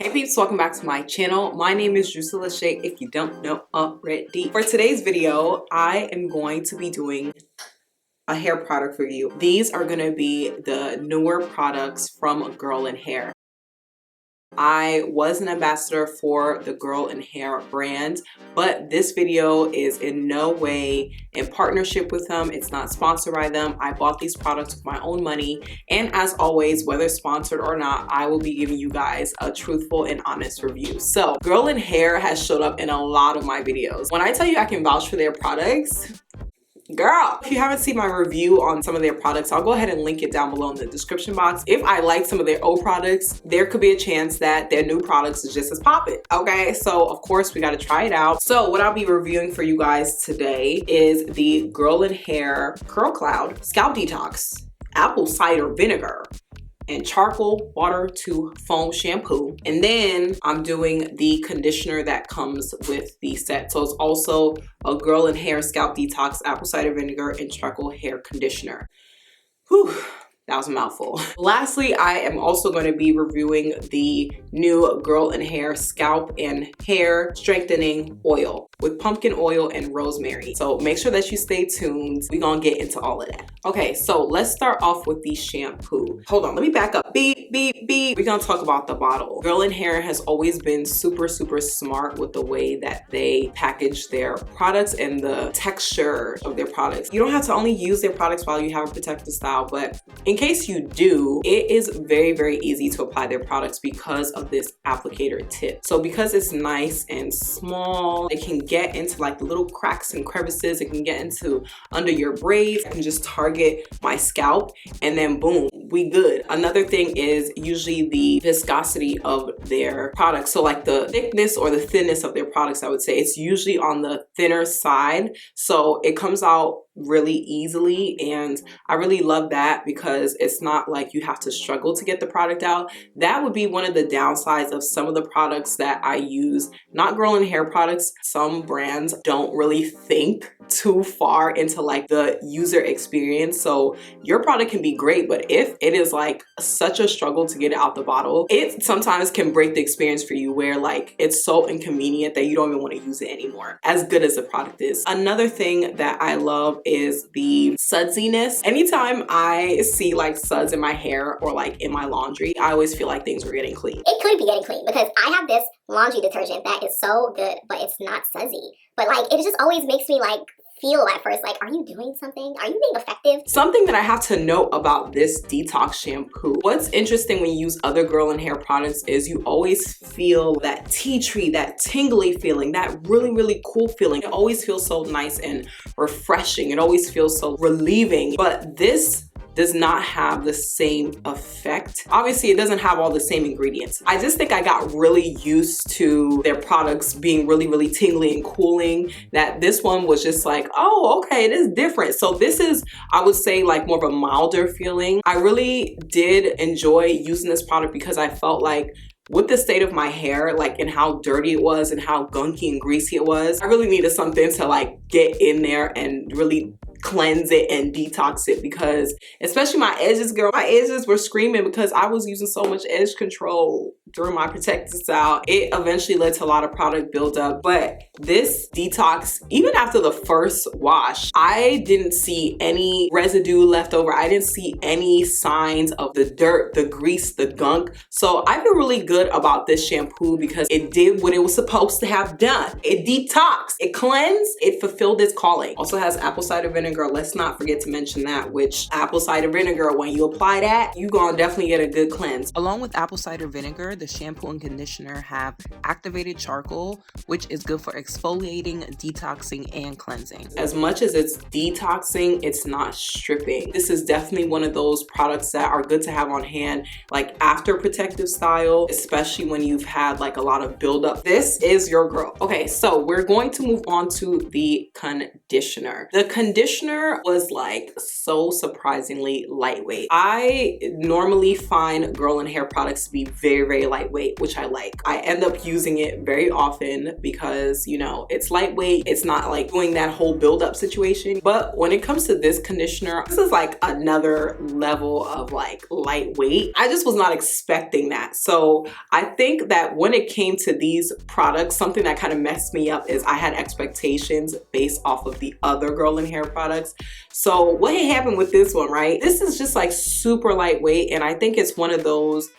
Hey peeps, welcome back to my channel. My name is Drusilla Shay, if you don't know already. For today's video, I am going to be doing a hair product review. These are gonna be the newer products from Girl in Hair. I was an ambassador for the Girl in Hair brand, but this video is in no way in partnership with them. It's not sponsored by them. I bought these products with my own money, and as always, whether sponsored or not, I will be giving you guys a truthful and honest review. So Girl in Hair has showed up in a lot of my videos. When I tell you I can vouch for their products, girl, if you haven't seen my review on some of their products, I'll go ahead and link it down below in the description box. If I like some of their old products, there could be a chance that their new products is just as poppin'. Okay, so of course we gotta try it out. So what I'll be reviewing for you guys today is the Girl in Hair Curl Cloud Scalp Detox Apple Cider Vinegar and Charcoal Water to Foam Shampoo. And then I'm doing the conditioner that comes with the set. So it's also a Girl in Hair Scalp Detox Apple Cider Vinegar and Charcoal Hair Conditioner. Whew. That was a mouthful. Lastly, I am also going to be reviewing the new Girl in Hair Scalp and Hair Strengthening Oil with pumpkin oil and rosemary. So make sure that you stay tuned. We're going to get into all of that. Okay, so let's start off with the shampoo. Hold on, let me back up. Beep, beep, beep. We're going to talk about the bottle. Girl in Hair has always been super smart with the way that they package their products and the texture of their products. You don't have to only use their products while you have a protective style, but in case you do, it is very easy to apply their products because of this applicator tip. So because it's nice and small, it can get into like the little cracks and crevices. It can get into under your braids. I can just target my scalp and then boom, we good. Another thing is usually the viscosity of their products. So like the thickness or the thinness of their products, I would say it's usually on the thinner side. So it comes out really easily, and I really love that because it's not like you have to struggle to get the product out. That would be one of the downsides of some of the products that I use, not Girl in Hair products. Some brands don't really think too far into like the user experience. So your product can be great, but if it is like such a struggle to get it out the bottle, it sometimes can break the experience for you where like it's so inconvenient that you don't even want to use it anymore, as good as the product is. Another thing that I love is the sudsiness. Anytime I see like suds in my hair or like in my laundry, I always feel like things were getting clean. It could be getting clean because I have this laundry detergent that is so good, but it's not sudsy. But like, it just always makes me like feel at first like, are you doing something? Are you being effective? Something that I have to note about this detox shampoo, what's interesting when you use other Girl in Hair products is you always feel that tea tree, that tingly feeling, that really cool feeling. It always feels so nice and refreshing. It always feels so relieving. But this does not have the same effect. Obviously, it doesn't have all the same ingredients. I just think I got really used to their products being really tingly and cooling, that this one was just like, oh, okay, it is different. So this is, I would say, like more of a milder feeling. I really did enjoy using this product because I felt like with the state of my hair, like, and how dirty it was and how gunky and greasy it was, I really needed something to like get in there and really cleanse it and detox it, because especially my edges, girl, my edges were screaming because I was using so much edge control during my protective style. It eventually led to a lot of product buildup, but this detox, even after the first wash, I didn't see any residue left over. I didn't see any signs of the dirt, the grease, the gunk. So I feel really good about this shampoo because it did what it was supposed to have done. It detoxed, it cleansed, it fulfilled its calling. Also has apple cider vinegar. Let's not forget to mention that, which apple cider vinegar, when you apply that, you're gonna definitely get a good cleanse. Along with apple cider vinegar, the shampoo and conditioner have activated charcoal, which is good for exfoliating, detoxing, and cleansing. As much as it's detoxing, it's not stripping. This is definitely one of those products that are good to have on hand, like after protective style, especially when you've had like a lot of buildup. This is your girl. Okay, so we're going to move on to the conditioner. The conditioner conditioner was like so surprisingly lightweight. I normally find girl and hair products to be very, very lightweight, which I like. I end up using it very often because, you know, it's lightweight. It's not like doing that whole build-up situation. But when it comes to this conditioner, this is like another level of like lightweight. I just was not expecting that. So I think that when it came to these products, something that kind of messed me up is I had expectations based off of the other girl and hair products. So what had happened with this one, right? This is just like super lightweight, and I think it's one of those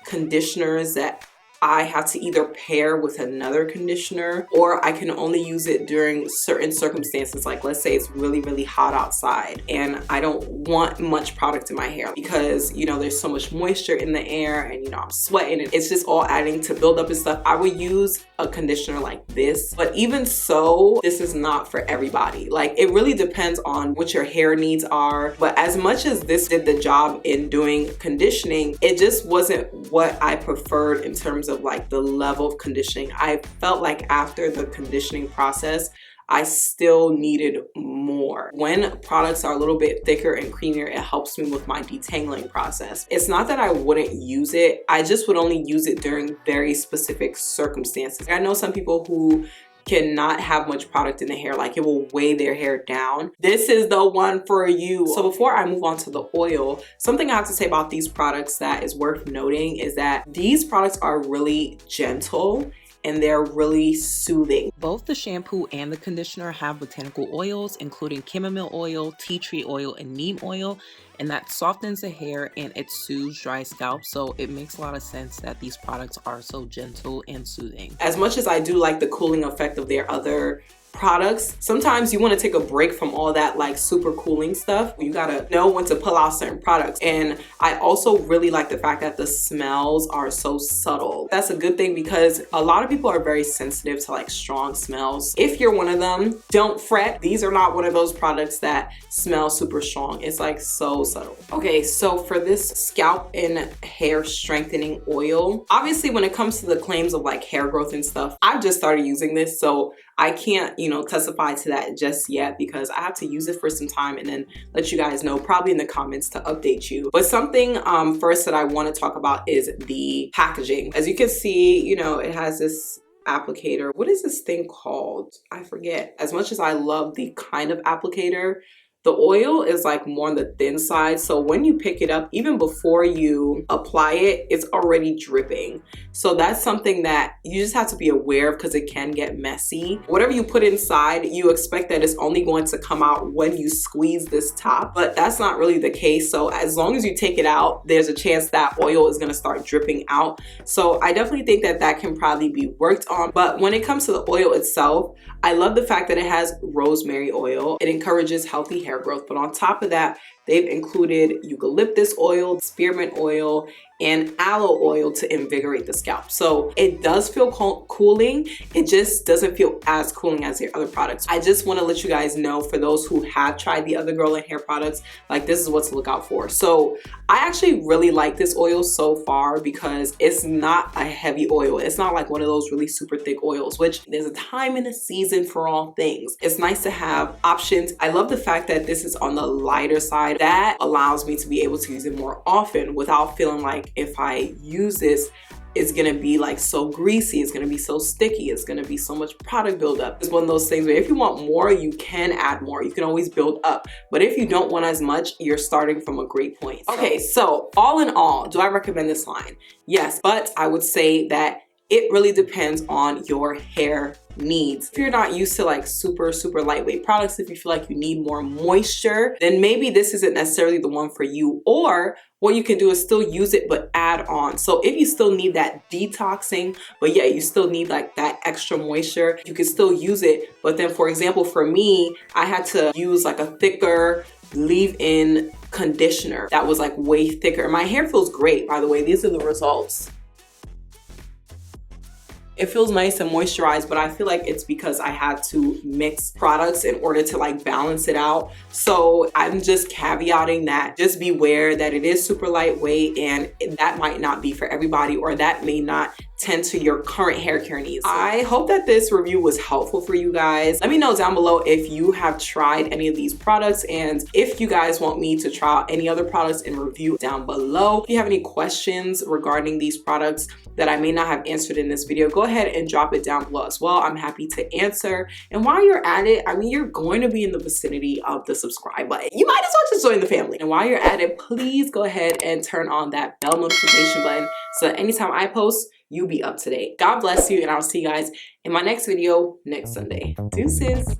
conditioners that I have to either pair with another conditioner, or I can only use it during certain circumstances. Like let's say it's really, really hot outside and I don't want much product in my hair because, you know, there's so much moisture in the air and, you know, I'm sweating and it's just all adding to build up and stuff. I would use a conditioner like this. But even so, this is not for everybody. Like it really depends on what your hair needs are. But as much as this did the job in doing conditioning, it just wasn't what I preferred in terms of like the level of conditioning. I felt like after the conditioning process, I still needed more. When products are a little bit thicker and creamier, it helps me with my detangling process. It's not that I wouldn't use it, I just would only use it during very specific circumstances. I know some people who cannot have much product in the hair, like it will weigh their hair down. This is the one for you. So before I move on to the oil, something I have to say about these products that is worth noting is that these products are really gentle and they're really soothing. Both the shampoo and the conditioner have botanical oils, including chamomile oil, tea tree oil, and neem oil, and that softens the hair and it soothes dry scalp. So it makes a lot of sense that these products are so gentle and soothing. As much as I do like the cooling effect of their other products, sometimes you want to take a break from all that like super cooling stuff. You gotta know when to pull out certain products. And I also really like the fact that the smells are so subtle. That's a good thing because a lot of people are very sensitive to like strong smells. If you're one of them, don't fret. These are not one of those products that smell super strong. It's like so subtle. Okay, so for this scalp and hair strengthening oil, obviously when it comes to the claims of like hair growth and stuff, I've just started using this, so I can't, you know, testify to that just yet because I have to use it for some time and then let you guys know probably in the comments to update you. But something first that I want to talk about is the packaging. As you can see, you know, it has this applicator. What is this thing called? I forget. As much as I love the kind of applicator, the oil is like more on the thin side. So when you pick it up, even before you apply it, it's already dripping. So that's something that you just have to be aware of because it can get messy. Whatever you put inside, you expect that it's only going to come out when you squeeze this top, but that's not really the case. So as long as you take it out, there's a chance that oil is going to start dripping out. So I definitely think that that can probably be worked on. But when it comes to the oil itself, I love the fact that it has rosemary oil. It encourages healthy hair growth, but on top of that, they've included eucalyptus oil, spearmint oil, and aloe oil to invigorate the scalp. So it does feel cooling. It just doesn't feel as cooling as their other products. I just want to let you guys know, for those who have tried the other girl and hair products, like this is what to look out for. So I actually really like this oil so far because it's not a heavy oil. It's not like one of those really super thick oils, which there's a time and a season for all things. It's nice to have options. I love the fact that this is on the lighter side. That allows me to be able to use it more often without feeling like if I use this, it's gonna be like so greasy, it's gonna be so sticky, it's gonna be so much product buildup. It's one of those things where if you want more, you can add more. You can always build up. But if you don't want as much, you're starting from a great point. Okay, so all in all, do I recommend this line? Yes, but I would say that it really depends on your hair needs. If you're not used to like super lightweight products, if you feel like you need more moisture, then maybe this isn't necessarily the one for you. Or what you can do is still use it but add on. So if you still need that detoxing, but yeah, you still need like that extra moisture, you can still use it. But then for example, for me, I had to use like a thicker leave-in conditioner that was like way thicker. My hair feels great, by the way. These are the results. It feels nice and moisturized, but I feel like it's because I had to mix products in order to like balance it out. So I'm just caveating that. Just beware that it is super lightweight and that might not be for everybody, or that may not tend to your current hair care needs. I hope that this review was helpful for you guys. Let me know down below if you have tried any of these products, and if you guys want me to try out any other products and review down below. If you have any questions regarding these products that I may not have answered in this video, go ahead and drop it down below as well. I'm happy to answer. And while you're at it, I mean, you're going to be in the vicinity of the subscribe button. You might as well just join the family. And while you're at it, please go ahead and turn on that bell notification button so that anytime I post, you'll be up to date. God bless you, and I'll see you guys in my next video next Sunday. Deuces.